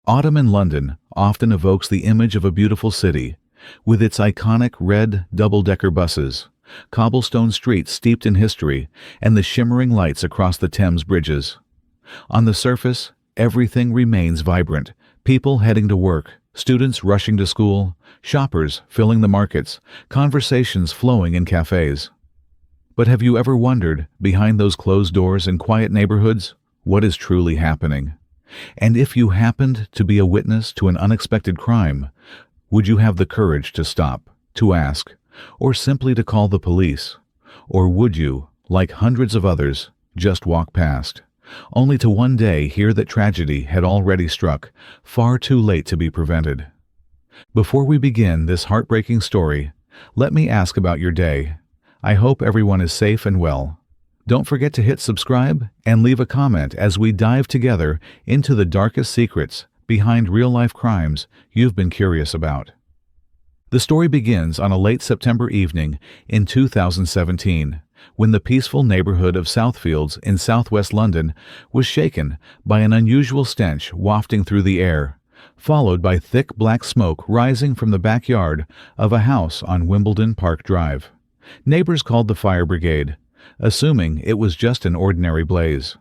Autumn in London often evokes the image of a beautiful city, with its iconic red double-decker buses, cobblestone streets steeped in history, and the shimmering lights across the Thames bridges. On the surface, everything remains vibrant, people heading to work, students rushing to school, shoppers filling the markets, conversations flowing in cafes. But have you ever wondered, behind those closed doors in quiet neighborhoods, what is truly happening? And if you happened to be a witness to an unexpected crime, would you have the courage to stop, to ask, or simply to call the police? Or would you, like hundreds of others, just walk past, only to one day hear that tragedy had already struck, far too late to be prevented? Before we begin this heartbreaking story, let me ask about your day. I hope everyone is safe and well. Don't forget to hit subscribe and leave a comment as we dive together into the darkest secrets behind real-life crimes you've been curious about. The story begins on a late September evening in 2017, when the peaceful neighborhood of Southfields in southwest London was shaken by an unusual stench wafting through the air, followed by thick black smoke rising from the backyard of a house on Wimbledon Park Drive. Neighbors called the fire brigade, assuming it was just an ordinary blaze.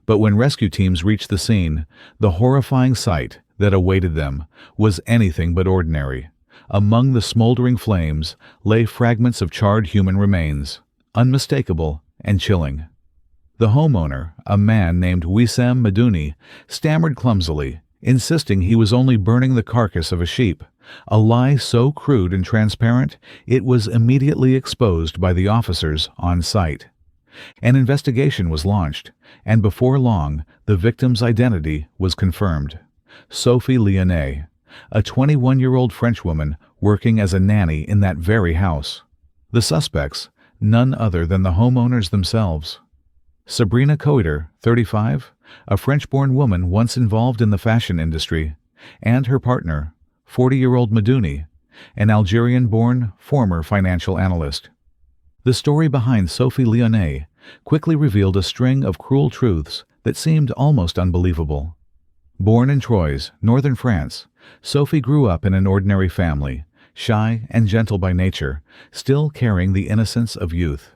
But when rescue teams reached the scene, the horrifying sight that awaited them was anything but ordinary. Among the smoldering flames lay fragments of charred human remains, unmistakable and chilling. The homeowner, a man named Wissam Madouni, stammered clumsily, insisting he was only burning the carcass of a sheep, a lie so crude and transparent it was immediately exposed by the officers on site. An investigation was launched, and before long, the victim's identity was confirmed. Sophie Lionnet, a 21-year-old Frenchwoman working as a nanny in that very house. The suspects, none other than the homeowners themselves. Sabrina Coiter, 35, a French-born woman once involved in the fashion industry, and her partner, 40-year-old Madouni, an Algerian-born former financial analyst. The story behind Sophie Lionnet quickly revealed a string of cruel truths that seemed almost unbelievable. Born in Troyes, northern France, Sophie grew up in an ordinary family, shy and gentle by nature, still carrying the innocence of youth.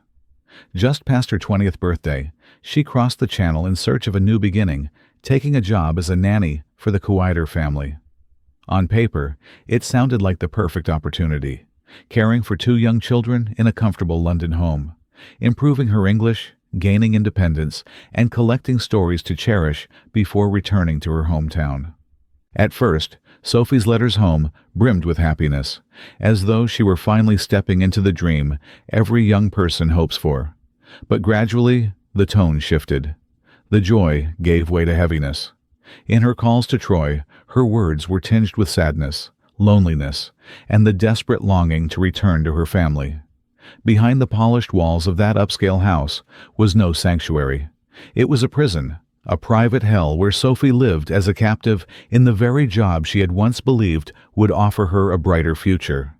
Just past her 20th birthday, she crossed the channel in search of a new beginning, taking a job as a nanny for the Coiter family. On paper, it sounded like the perfect opportunity, caring for 2 young children in a comfortable London home, improving her English, gaining independence, and collecting stories to cherish before returning to her hometown. At first, Sophie's letters home brimmed with happiness, as though she were finally stepping into the dream every young person hopes for. But gradually, the tone shifted. The joy gave way to heaviness. In her calls to Troy, her words were tinged with sadness, loneliness, and the desperate longing to return to her family. Behind the polished walls of that upscale house was no sanctuary. It was a prison, a private hell where Sophie lived as a captive in the very job she had once believed would offer her a brighter future.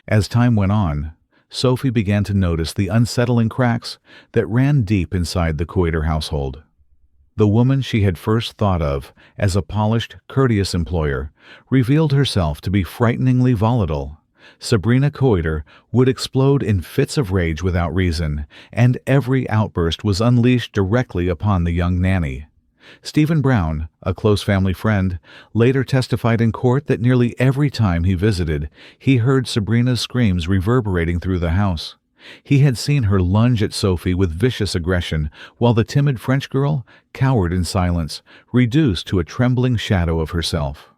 As time went on, Sophie began to notice the unsettling cracks that ran deep inside the Coiter household. The woman she had first thought of as a polished, courteous employer revealed herself to be frighteningly volatile. Sabrina Coiter would explode in fits of rage without reason, and every outburst was unleashed directly upon the young nanny. Stephen Brown, a close family friend, later testified in court that nearly every time he visited, he heard Sabrina's screams reverberating through the house. He had seen her lunge at Sophie with vicious aggression, while the timid French girl cowered in silence, reduced to a trembling shadow of herself.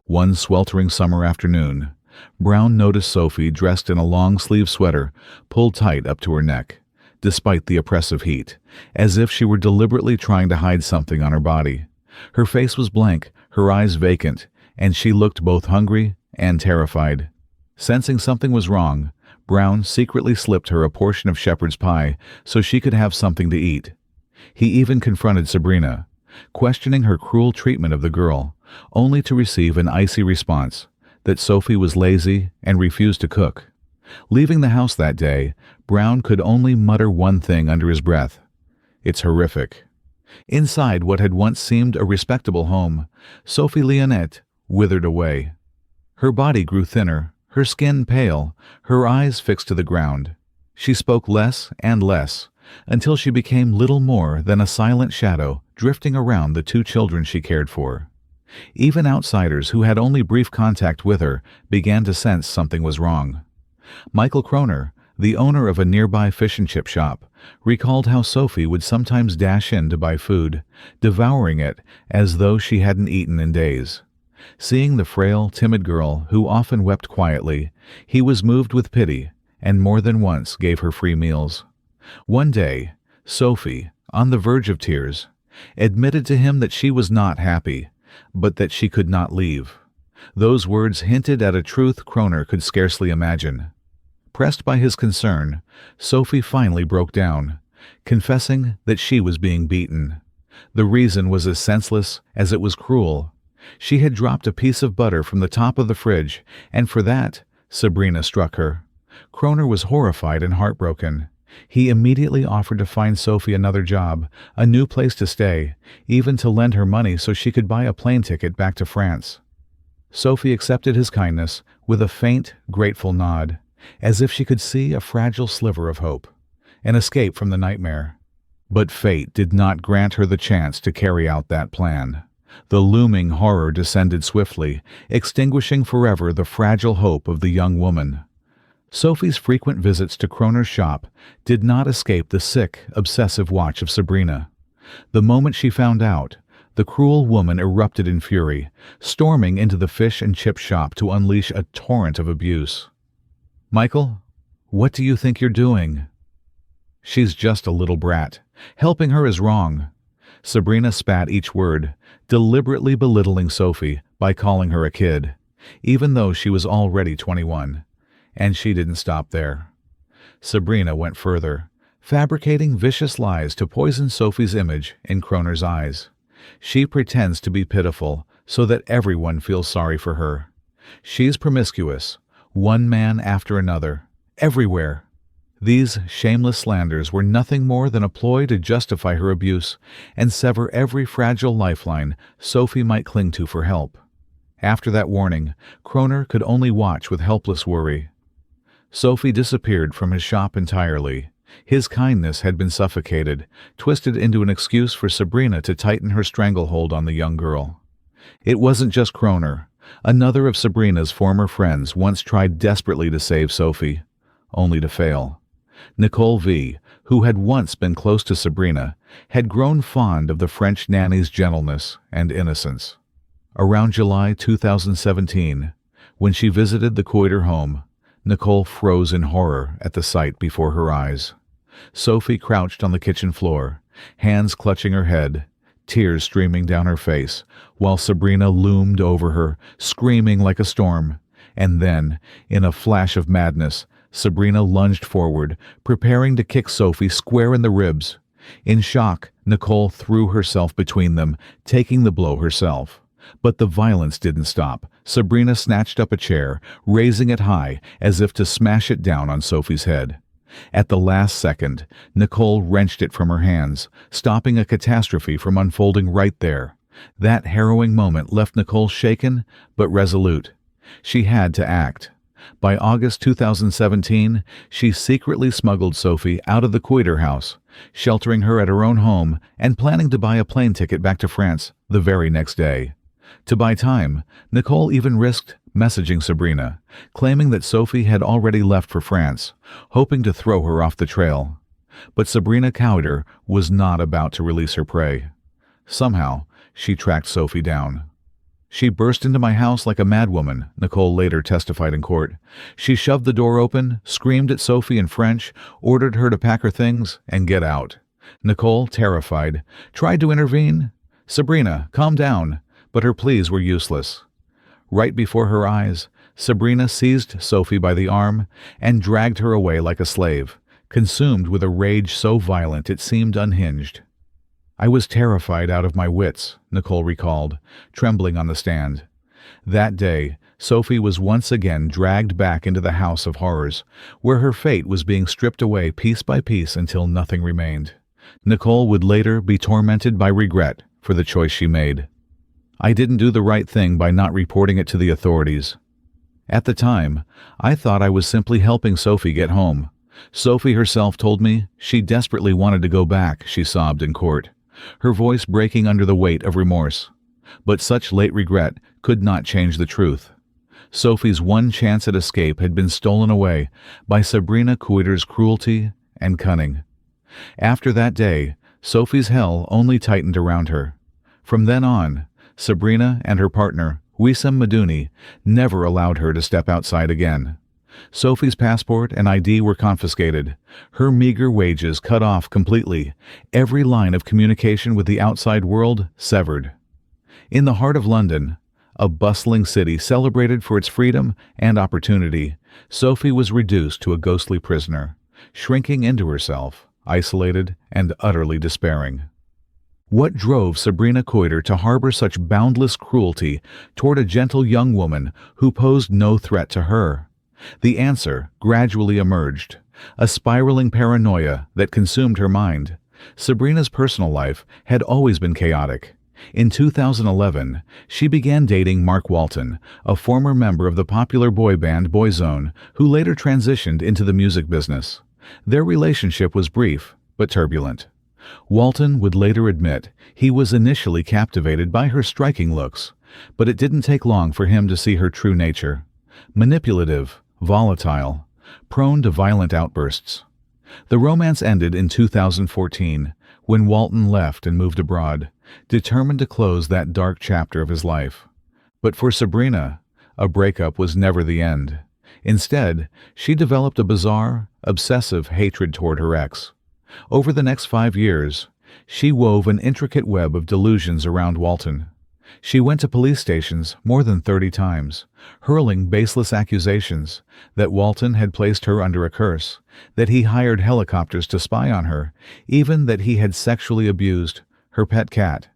One sweltering summer afternoon, Brown noticed Sophie dressed in a long-sleeved sweater pulled tight up to her neck, despite the oppressive heat, as if she were deliberately trying to hide something on her body. Her face was blank, her eyes vacant, and she looked both hungry and terrified. Sensing something was wrong, Brown secretly slipped her a portion of shepherd's pie so she could have something to eat. He even confronted Sabrina, questioning her cruel treatment of the girl, only to receive an icy response that Sophie was lazy and refused to cook. Leaving the house that day, Brown could only mutter one thing under his breath: "It's horrific." Inside what had once seemed a respectable home, Sophie Lionnet withered away. Her body grew thinner, her skin pale, her eyes fixed to the ground. She spoke less and less, until she became little more than a silent shadow drifting around the two children she cared for. Even outsiders who had only brief contact with her began to sense something was wrong. Michael Kroner, the owner of a nearby fish and chip shop, recalled how Sophie would sometimes dash in to buy food, devouring it as though she hadn't eaten in days. Seeing the frail, timid girl who often wept quietly, he was moved with pity and more than once gave her free meals. One day, Sophie, on the verge of tears, admitted to him that she was not happy, but that she could not leave. Those words hinted at a truth Kroner could scarcely imagine. Pressed by his concern, Sophie finally broke down, confessing that she was being beaten. The reason was as senseless as it was cruel. She had dropped a piece of butter from the top of the fridge, and for that, Sabrina struck her. Kroner was horrified and heartbroken. He immediately offered to find Sophie another job, a new place to stay, even to lend her money so she could buy a plane ticket back to France. Sophie accepted his kindness with a faint, grateful nod, as if she could see a fragile sliver of hope, an escape from the nightmare. But fate did not grant her the chance to carry out that plan. The looming horror descended swiftly, extinguishing forever the fragile hope of the young woman. Sophie's frequent visits to Kroner's shop did not escape the sick, obsessive watch of Sabrina. The moment she found out, the cruel woman erupted in fury, storming into the fish and chip shop to unleash a torrent of abuse. "Michael, what do you think you're doing?" "She's just a little brat. Helping her is wrong." Sabrina spat each word, deliberately belittling Sophie by calling her a kid, even though she was already 21. And she didn't stop there. Sabrina went further, fabricating vicious lies to poison Sophie's image in Kroner's eyes. She pretends to be pitiful so that everyone feels sorry for her. She's promiscuous, one man after another, everywhere. These shameless slanders were nothing more than a ploy to justify her abuse and sever every fragile lifeline Sophie might cling to for help. After that warning, Kroner could only watch with helpless worry. Sophie disappeared from his shop entirely. His kindness had been suffocated, twisted into an excuse for Sabrina to tighten her stranglehold on the young girl. It wasn't just Kroner. Another of Sabrina's former friends once tried desperately to save Sophie, only to fail. Nicole V., who had once been close to Sabrina, had grown fond of the French nanny's gentleness and innocence. Around July 2017, when she visited the Coiter home, Nicole froze in horror at the sight before her eyes. Sophie crouched on the kitchen floor, hands clutching her head, tears streaming down her face, while Sabrina loomed over her, screaming like a storm. And then, in a flash of madness, Sabrina lunged forward, preparing to kick Sophie square in the ribs. In shock, Nicole threw herself between them, taking the blow herself. But the violence didn't stop. Sabrina snatched up a chair, raising it high as if to smash it down on Sophie's head. At the last second, Nicole wrenched it from her hands, stopping a catastrophe from unfolding right there. That harrowing moment left Nicole shaken but resolute. She had to act. By August 2017, she secretly smuggled Sophie out of the Coiter house, sheltering her at her own home and planning to buy a plane ticket back to France the very next day. To buy time, Nicole even risked messaging Sabrina, claiming that Sophie had already left for France, hoping to throw her off the trail. But Sabrina Coiter was not about to release her prey. Somehow, she tracked Sophie down. "She burst into my house like a madwoman," Nicole later testified in court. "She shoved the door open, screamed at Sophie in French, ordered her to pack her things and get out." Nicole, terrified, tried to intervene. "Sabrina, calm down," but her pleas were useless. Right before her eyes, Sabrina seized Sophie by the arm and dragged her away like a slave, consumed with a rage so violent it seemed unhinged. "I was terrified out of my wits," Nicole recalled, trembling on the stand. That day, Sophie was once again dragged back into the house of horrors, where her fate was being stripped away piece by piece until nothing remained. Nicole would later be tormented by regret for the choice she made. "I didn't do the right thing by not reporting it to the authorities. At the time, I thought I was simply helping Sophie get home. Sophie herself told me she desperately wanted to go back," she sobbed in court, her voice breaking under the weight of remorse. But such late regret could not change the truth. Sophie's one chance at escape had been stolen away by Sabrina Coiter's cruelty and cunning. After that day, Sophie's hell only tightened around her. From then on, Sabrina and her partner, Wissam Madouni, never allowed her to step outside again. Sophie's passport and ID were confiscated, her meager wages cut off completely, every line of communication with the outside world severed. In the heart of London, a bustling city celebrated for its freedom and opportunity, Sophie was reduced to a ghostly prisoner, shrinking into herself, isolated and utterly despairing. What drove Sabrina Coiter to harbor such boundless cruelty toward a gentle young woman who posed no threat to her? The answer gradually emerged, a spiraling paranoia that consumed her mind. Sabrina's personal life had always been chaotic. In 2011, she began dating Mark Walton, a former member of the popular boy band Boyzone, who later transitioned into the music business. Their relationship was brief, but turbulent. Walton would later admit he was initially captivated by her striking looks, but it didn't take long for him to see her true nature. Manipulative, volatile, prone to violent outbursts. The romance ended in 2014, when Walton left and moved abroad, determined to close that dark chapter of his life. But for Sabrina, a breakup was never the end. Instead, she developed a bizarre, obsessive hatred toward her ex. Over the next 5 years, she wove an intricate web of delusions around Walton. She went to police stations more than 30 times, hurling baseless accusations that Walton had placed her under a curse, that he hired helicopters to spy on her, even that he had sexually abused her pet cat.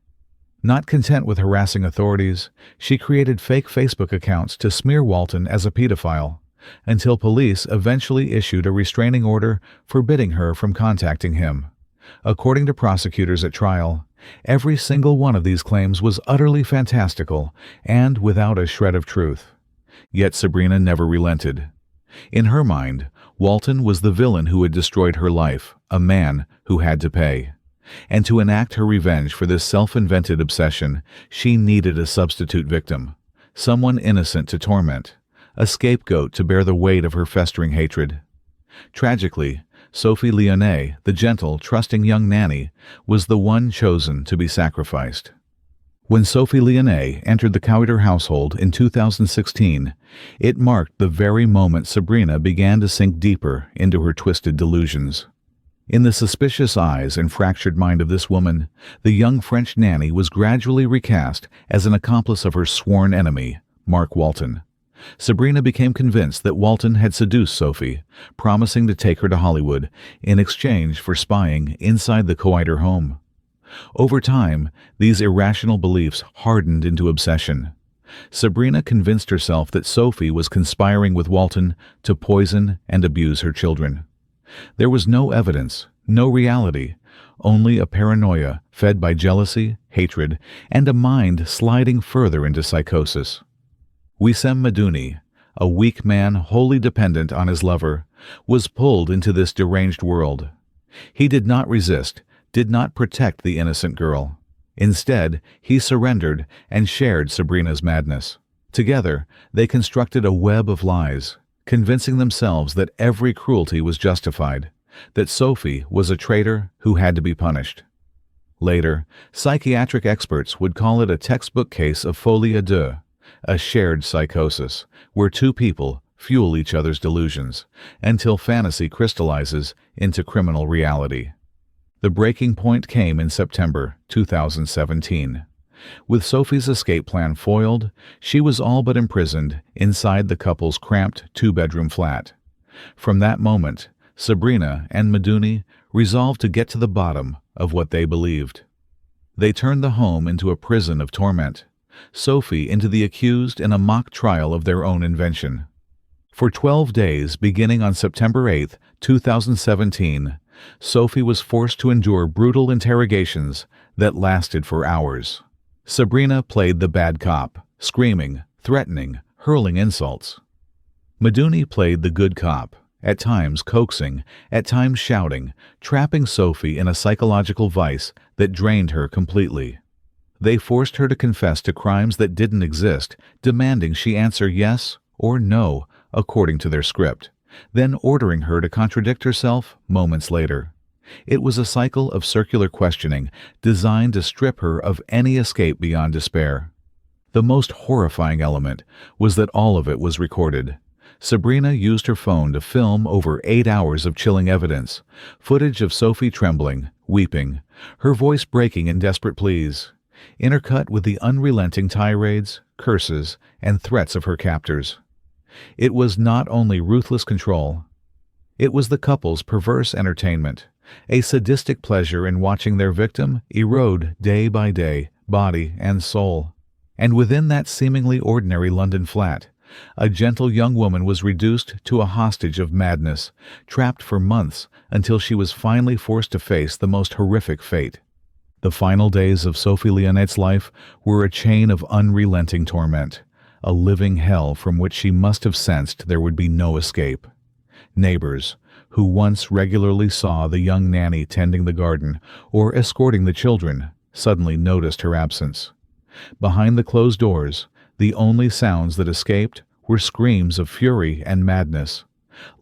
Not content with harassing authorities, she created fake Facebook accounts to smear Walton as a pedophile, until police eventually issued a restraining order forbidding her from contacting him. According to prosecutors at trial, every single one of these claims was utterly fantastical and without a shred of truth. Yet Sabrina never relented. In her mind, Walton was the villain who had destroyed her life, a man who had to pay. And to enact her revenge for this self-invented obsession, she needed a substitute victim, someone innocent to torment, a scapegoat to bear the weight of her festering hatred. Tragically, Sophie Lionnet, the gentle, trusting young nanny, was the one chosen to be sacrificed. When Sophie Lionnet entered the Coiter household in 2016, it marked the very moment Sabrina began to sink deeper into her twisted delusions. In the suspicious eyes and fractured mind of this woman, the young French nanny was gradually recast as an accomplice of her sworn enemy, Mark Walton. Sabrina became convinced that Walton had seduced Sophie, promising to take her to Hollywood in exchange for spying inside the Coiter home. Over time, these irrational beliefs hardened into obsession. Sabrina convinced herself that Sophie was conspiring with Walton to poison and abuse her children. There was no evidence, no reality, only a paranoia fed by jealousy, hatred, and a mind sliding further into psychosis. Wissam Madouni, a weak man wholly dependent on his lover, was pulled into this deranged world. He did not resist, did not protect the innocent girl. Instead, he surrendered and shared Sabrina's madness. Together, they constructed a web of lies, convincing themselves that every cruelty was justified, that Sophie was a traitor who had to be punished. Later, psychiatric experts would call it a textbook case of folie à deux, a shared psychosis, where two people fuel each other's delusions, until fantasy crystallizes into criminal reality. The breaking point came in September 2017. With Sophie's escape plan foiled, she was all but imprisoned inside the couple's cramped two-bedroom flat. From that moment, Sabrina and Madouni resolved to get to the bottom of what they believed. They turned the home into a prison of torment, Sophie into the accused in a mock trial of their own invention. For 12 days, beginning on September 8, 2017, Sophie was forced to endure brutal interrogations that lasted for hours. Sabrina played the bad cop, screaming, threatening, hurling insults. Maduni played the good cop, at times coaxing, at times shouting, trapping Sophie in a psychological vice that drained her completely. They forced her to confess to crimes that didn't exist, demanding she answer yes or no according to their script, then ordering her to contradict herself moments later. It was a cycle of circular questioning designed to strip her of any escape beyond despair. The most horrifying element was that all of it was recorded. Sabrina used her phone to film over 8 hours of chilling evidence, footage of Sophie trembling, weeping, her voice breaking in desperate pleas, intercut with the unrelenting tirades, curses, and threats of her captors. It was not only ruthless control. It was the couple's perverse entertainment, a sadistic pleasure in watching their victim erode day by day, body and soul. And within that seemingly ordinary London flat, a gentle young woman was reduced to a hostage of madness, trapped for months until she was finally forced to face the most horrific fate. The final days of Sophie Lionet's life were a chain of unrelenting torment, a living hell from which she must have sensed there would be no escape. Neighbors, who once regularly saw the young nanny tending the garden or escorting the children, suddenly noticed her absence. Behind the closed doors, the only sounds that escaped were screams of fury and madness.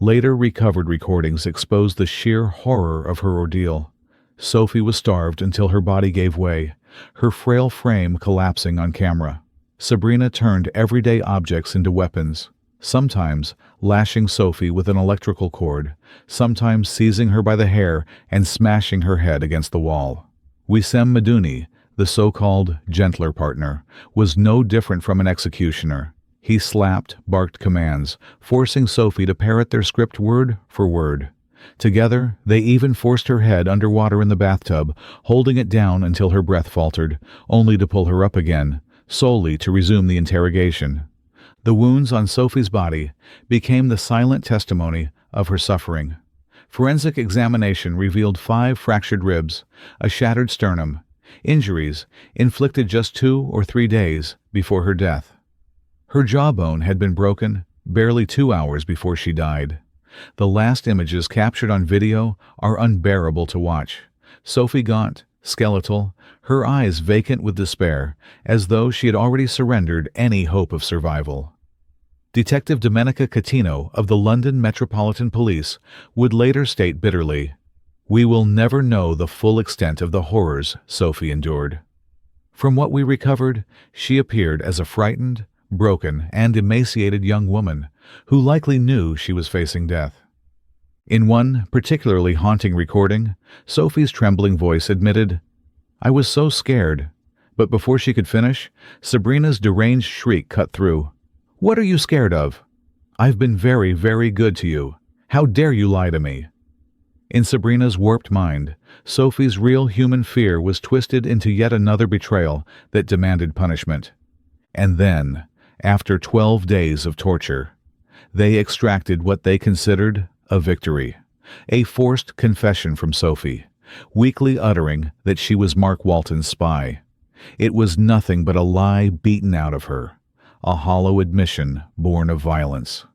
Later recovered recordings exposed the sheer horror of her ordeal. Sophie was starved until her body gave way, her frail frame collapsing on camera. Sabrina turned everyday objects into weapons, sometimes lashing Sophie with an electrical cord, sometimes seizing her by the hair and smashing her head against the wall. Wissem Maduni, the so-called gentler partner, was no different from an executioner. He slapped, barked commands, forcing Sophie to parrot their script word for word. Together, they even forced her head underwater in the bathtub, holding it down until her breath faltered, only to pull her up again, solely to resume the interrogation. The wounds on Sophie's body became the silent testimony of her suffering. Forensic examination revealed 5 fractured ribs, a shattered sternum, injuries inflicted just 2 or 3 days before her death. Her jawbone had been broken barely 2 hours before she died. The last images captured on video are unbearable to watch. Sophie gaunt, skeletal, her eyes vacant with despair, as though she had already surrendered any hope of survival. Detective Domenica Catino of the London Metropolitan Police would later state bitterly, "We will never know the full extent of the horrors Sophie endured." From what we recovered, she appeared as a frightened, broken, and emaciated young woman who likely knew she was facing death. In one particularly haunting recording, Sophie's trembling voice admitted, "I was so scared." But before she could finish, Sabrina's deranged shriek cut through. "What are you scared of? I've been very, very good to you. How dare you lie to me?" In Sabrina's warped mind, Sophie's real human fear was twisted into yet another betrayal that demanded punishment. And then, after 12 days of torture, they extracted what they considered a victory, a forced confession from Sophie, weakly uttering that she was Mark Walton's spy. It was nothing but a lie beaten out of her, a hollow admission born of violence.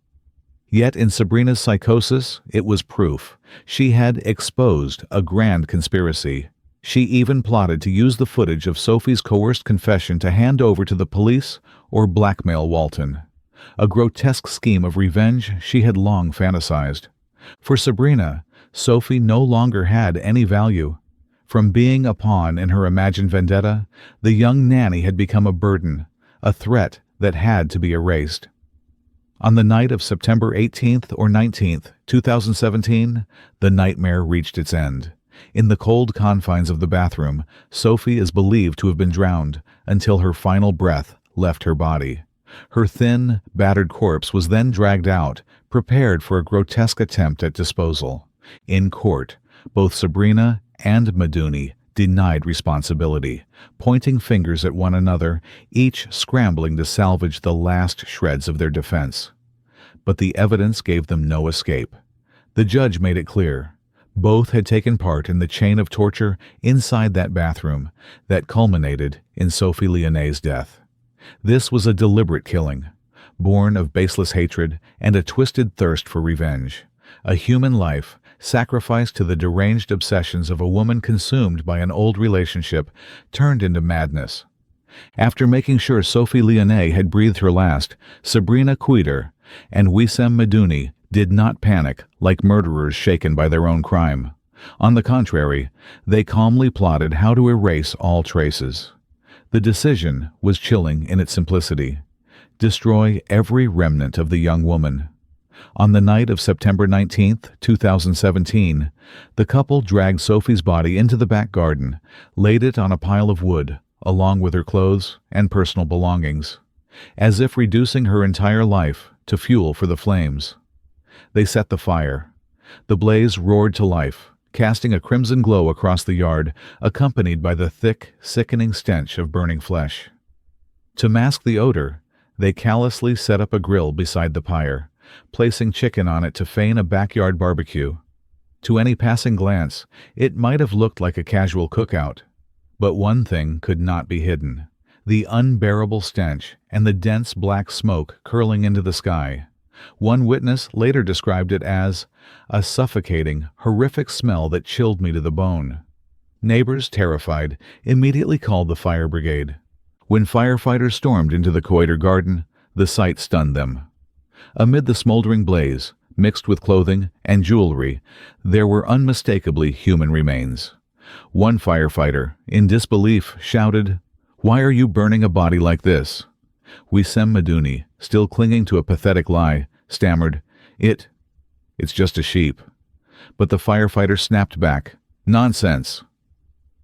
Yet in Sabrina's psychosis, it was proof. She had exposed a grand conspiracy. She even plotted to use the footage of Sophie's coerced confession to hand over to the police or blackmail Walton, a grotesque scheme of revenge she had long fantasized. For Sabrina, Sophie no longer had any value. From being a pawn in her imagined vendetta, the young nanny had become a burden, a threat that had to be erased. On the night of September 18th or 19th, 2017, the nightmare reached its end. In the cold confines of the bathroom, Sophie is believed to have been drowned until her final breath left her body. Her thin, battered corpse was then dragged out, prepared for a grotesque attempt at disposal. In court, both Sabrina and Maduni denied responsibility, pointing fingers at one another, each scrambling to salvage the last shreds of their defense. But the evidence gave them no escape. The judge made it clear. Both had taken part in the chain of torture inside that bathroom that culminated in Sophie Lionnet's death. This was a deliberate killing, born of baseless hatred and a twisted thirst for revenge. A human life sacrificed to the deranged obsessions of a woman consumed by an old relationship turned into madness. After making sure Sophie Lionnet had breathed her last, Sabrina Kuiter and Wissem Medouni did not panic like murderers shaken by their own crime. On the contrary, they calmly plotted how to erase all traces. The decision was chilling in its simplicity. Destroy every remnant of the young woman. On the night of September 19, 2017, the couple dragged Sophie's body into the back garden, laid it on a pile of wood, along with her clothes and personal belongings, as if reducing her entire life to fuel for the flames. They set the fire. The blaze roared to life, casting a crimson glow across the yard, accompanied by the thick, sickening stench of burning flesh. To mask the odor, they callously set up a grill beside the pyre, placing chicken on it to feign a backyard barbecue. To any passing glance, it might have looked like a casual cookout. But one thing could not be hidden: the unbearable stench and the dense black smoke curling into the sky. One witness later described it as a suffocating, horrific smell that chilled me to the bone. Neighbors, terrified, immediately called the fire brigade. When firefighters stormed into the Kuiter garden, the sight stunned them. Amid the smoldering blaze, mixed with clothing and jewelry, there were unmistakably human remains. One firefighter, in disbelief, shouted, "Why are you burning a body like this?" Wissem Medouni, still clinging to a pathetic lie, stammered, It's just a sheep." But the firefighter snapped back, "Nonsense."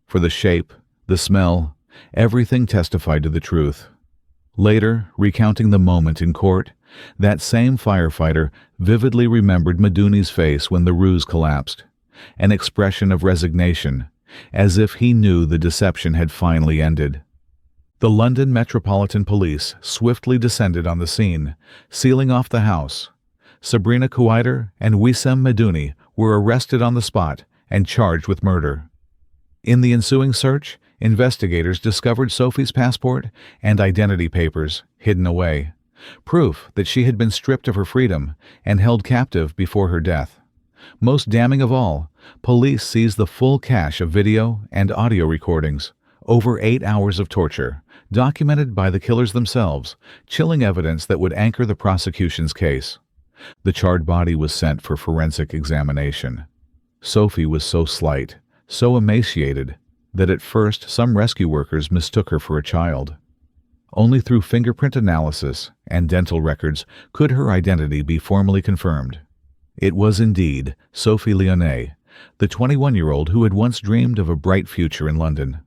For the shape, the smell, everything testified to the truth. Later, recounting the moment in court, that same firefighter vividly remembered Medouni's face when the ruse collapsed, an expression of resignation, as if he knew the deception had finally ended. The London Metropolitan Police swiftly descended on the scene, sealing off the house. Sabrina Kuiter and Wissem Medouni were arrested on the spot and charged with murder. In the ensuing search, investigators discovered Sophie's passport and identity papers hidden away, proof that she had been stripped of her freedom and held captive before her death. Most damning of all, police seized the full cache of video and audio recordings, over 8 hours of torture, documented by the killers themselves, chilling evidence that would anchor the prosecution's case. The charred body was sent for forensic examination. Sophie was so slight, so emaciated, that at first some rescue workers mistook her for a child. Only through fingerprint analysis and dental records could her identity be formally confirmed. It was indeed Sophie Lionnet, the 21-year-old who had once dreamed of a bright future in London.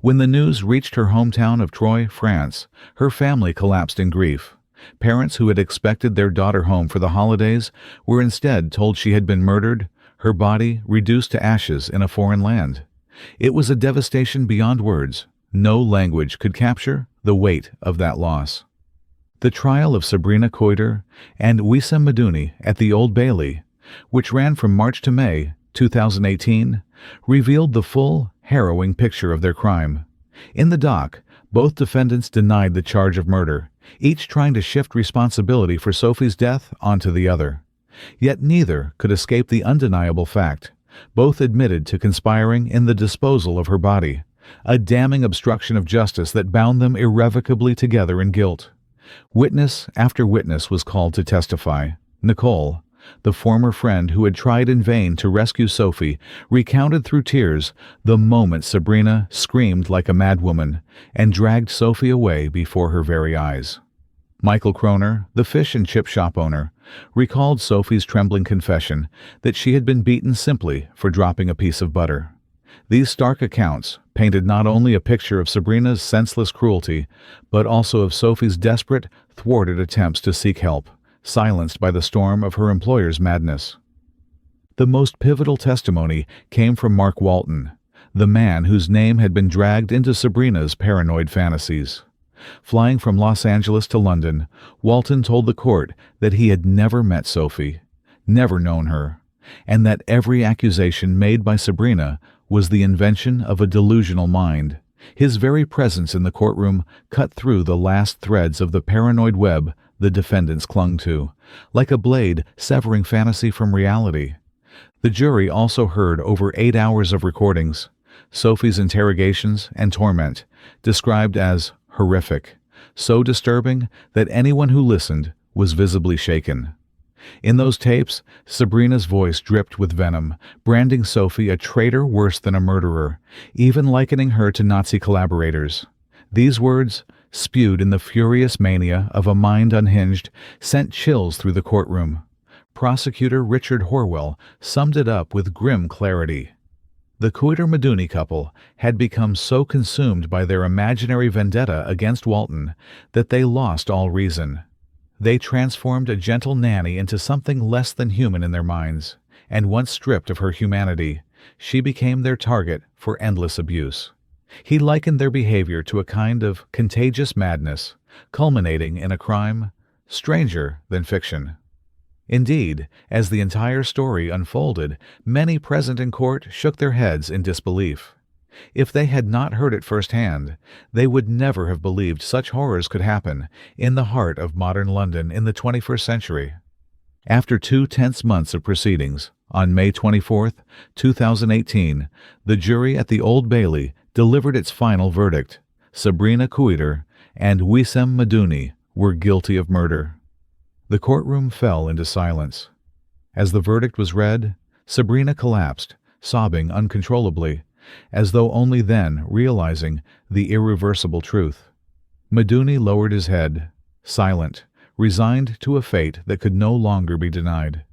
When the news reached her hometown of Troyes, France, her family collapsed in grief. Parents who had expected their daughter home for the holidays were instead told she had been murdered, her body reduced to ashes in a foreign land. It was a devastation beyond words. No language could capture the weight of that loss. The trial of Sabrina Kuiter and Wissem Medouni at the Old Bailey, which ran from March to May 2018, revealed the full, harrowing picture of their crime. In the dock, both defendants denied the charge of murder, each trying to shift responsibility for Sophie's death onto the other. Yet neither could escape the undeniable fact. Both admitted to conspiring in the disposal of her body, a damning obstruction of justice that bound them irrevocably together in guilt. Witness after witness was called to testify. Nicole, the former friend who had tried in vain to rescue Sophie, recounted through tears the moment Sabrina screamed like a madwoman and dragged Sophie away before her very eyes. Michael Kroner, the fish and chip shop owner, recalled Sophie's trembling confession that she had been beaten simply for dropping a piece of butter. These stark accounts painted not only a picture of Sabrina's senseless cruelty, but also of Sophie's desperate, thwarted attempts to seek help, silenced by the storm of her employer's madness. The most pivotal testimony came from Mark Walton, the man whose name had been dragged into Sabrina's paranoid fantasies. Flying from Los Angeles to London, Walton told the court that he had never met Sophie, never known her, and that every accusation made by Sabrina was the invention of a delusional mind. His very presence in the courtroom cut through the last threads of the paranoid web the defendants clung to, like a blade severing fantasy from reality. The jury also heard over 8 hours of recordings, Sophie's interrogations and torment, described as horrific, so disturbing that anyone who listened was visibly shaken. In those tapes, Sabrina's voice dripped with venom, branding Sophie a traitor worse than a murderer, even likening her to Nazi collaborators. These words, spewed in the furious mania of a mind unhinged, sent chills through the courtroom. Prosecutor Richard Horwell summed it up with grim clarity. The Kuiter-Maduni couple had become so consumed by their imaginary vendetta against Walton that they lost all reason. They transformed a gentle nanny into something less than human in their minds, and once stripped of her humanity, she became their target for endless abuse. He likened their behavior to a kind of contagious madness, culminating in a crime stranger than fiction. Indeed, as the entire story unfolded, many present in court shook their heads in disbelief. If they had not heard it firsthand, they would never have believed such horrors could happen in the heart of modern London in the 21st century. After 2 tense months of proceedings, on May 24, 2018, the jury at the Old Bailey delivered its final verdict. Sabrina Kuiter and Wissem Maduni were guilty of murder. The courtroom fell into silence. As the verdict was read, Sabrina collapsed, sobbing uncontrollably, as though only then realizing the irreversible truth. Maduni lowered his head, silent, resigned to a fate that could no longer be denied.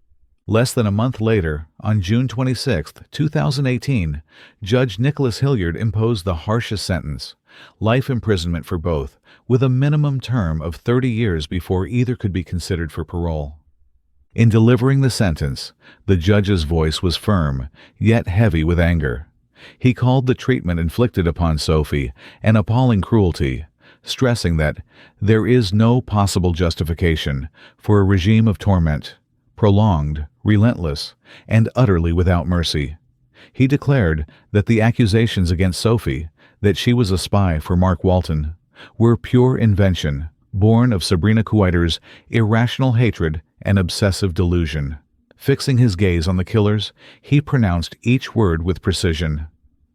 Less than a month later, on June 26, 2018, Judge Nicholas Hilliard imposed the harshest sentence, life imprisonment for both, with a minimum term of 30 years before either could be considered for parole. In delivering the sentence, the judge's voice was firm, yet heavy with anger. He called the treatment inflicted upon Sophie an appalling cruelty, stressing that there is no possible justification for a regime of torment, prolonged, relentless, and utterly without mercy. He declared that the accusations against Sophie, that she was a spy for Mark Walton, were pure invention, born of Sabrina Kuiter's irrational hatred and obsessive delusion. Fixing his gaze on the killers, he pronounced each word with precision.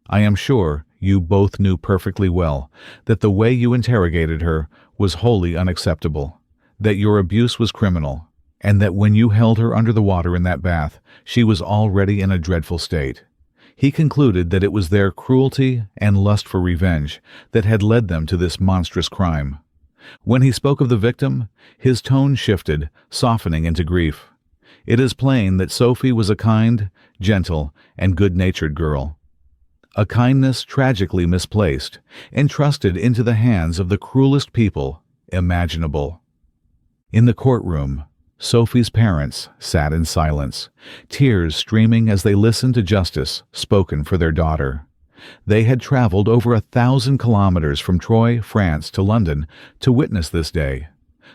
"I am sure you both knew perfectly well that the way you interrogated her was wholly unacceptable, that your abuse was criminal, and that when you held her under the water in that bath, she was already in a dreadful state." He concluded that it was their cruelty and lust for revenge that had led them to this monstrous crime. When he spoke of the victim, his tone shifted, softening into grief. "It is plain that Sophie was a kind, gentle, and good-natured girl. A kindness tragically misplaced, entrusted into the hands of the cruelest people imaginable." In the courtroom, Sophie's parents sat in silence, tears streaming as they listened to justice spoken for their daughter. They had traveled over 1,000 kilometers from Troyes, France, to London to witness this day.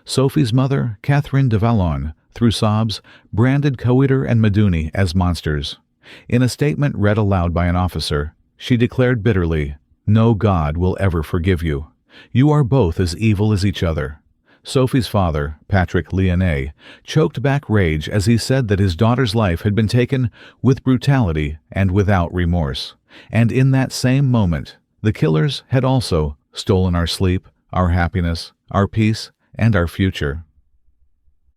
Sophie's mother, Catherine de Vallon, through sobs, branded Kuiter and Maduni as monsters. In a statement read aloud by an officer, she declared bitterly, "No God will ever forgive you. You are both as evil as each other." Sophie's father, Patrick Lionnet, choked back rage as he said that his daughter's life had been taken with brutality and without remorse. And in that same moment, the killers had also stolen our sleep, our happiness, our peace, and our future.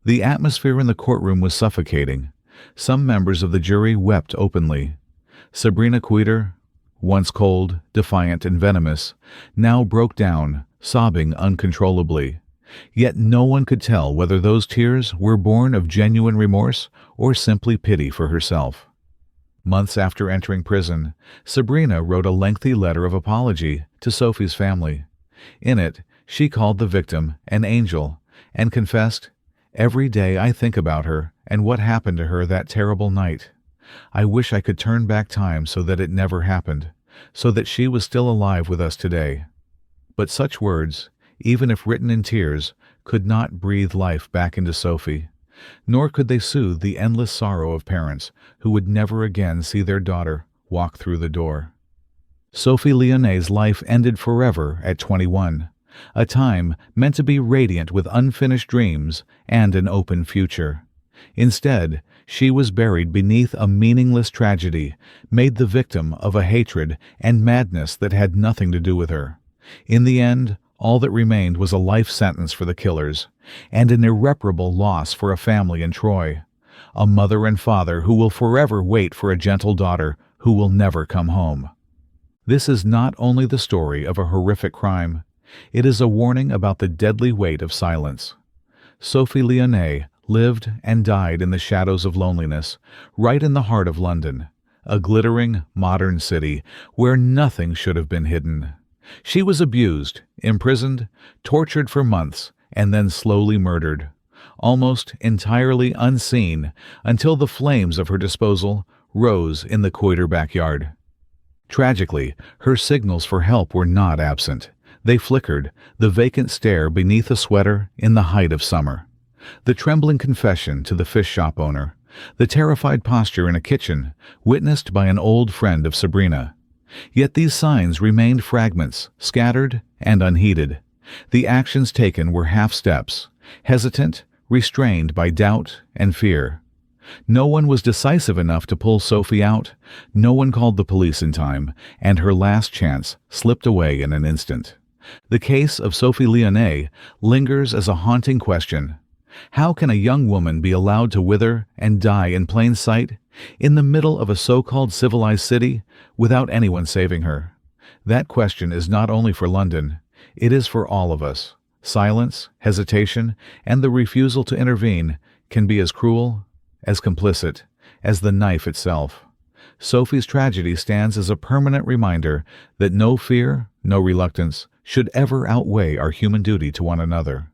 The atmosphere in the courtroom was suffocating. Some members of the jury wept openly. Sabrina Kuiter, once cold, defiant, and venomous, now broke down, sobbing uncontrollably. Yet no one could tell whether those tears were born of genuine remorse or simply pity for herself. Months after entering prison, Sabrina wrote a lengthy letter of apology to Sophie's family. In it, she called the victim an angel and confessed, "Every day I think about her and what happened to her that terrible night. I wish I could turn back time so that it never happened, so that she was still alive with us today." But such words, even if written in tears, could not breathe life back into Sophie. Nor could they soothe the endless sorrow of parents who would never again see their daughter walk through the door. Sophie Lionnet's life ended forever at 21, a time meant to be radiant with unfinished dreams and an open future. Instead, she was buried beneath a meaningless tragedy, made the victim of a hatred and madness that had nothing to do with her. In the end, all that remained was a life sentence for the killers, and an irreparable loss for a family in Troy. A mother and father who will forever wait for a gentle daughter who will never come home. This is not only the story of a horrific crime, it is a warning about the deadly weight of silence. Sophie Lionnet lived and died in the shadows of loneliness, right in the heart of London, a glittering, modern city where nothing should have been hidden. She was abused, imprisoned, tortured for months, and then slowly murdered, almost entirely unseen until the flames of her disposal rose in the Coiter backyard. Tragically, her signals for help were not absent. They flickered, the vacant stare beneath a sweater in the height of summer, the trembling confession to the fish shop owner, the terrified posture in a kitchen witnessed by an old friend of Sabrina. Yet these signs remained fragments, scattered and unheeded. The actions taken were half-steps, hesitant, restrained by doubt and fear. No one was decisive enough to pull Sophie out, no one called the police in time, and her last chance slipped away in an instant. The case of Sophie Lionnet lingers as a haunting question. How can a young woman be allowed to wither and die in plain sight, in the middle of a so-called civilized city, without anyone saving her? That question is not only for London, it is for all of us. Silence, hesitation, and the refusal to intervene can be as cruel, as complicit, as the knife itself. Sophie's tragedy stands as a permanent reminder that no fear, no reluctance, should ever outweigh our human duty to one another.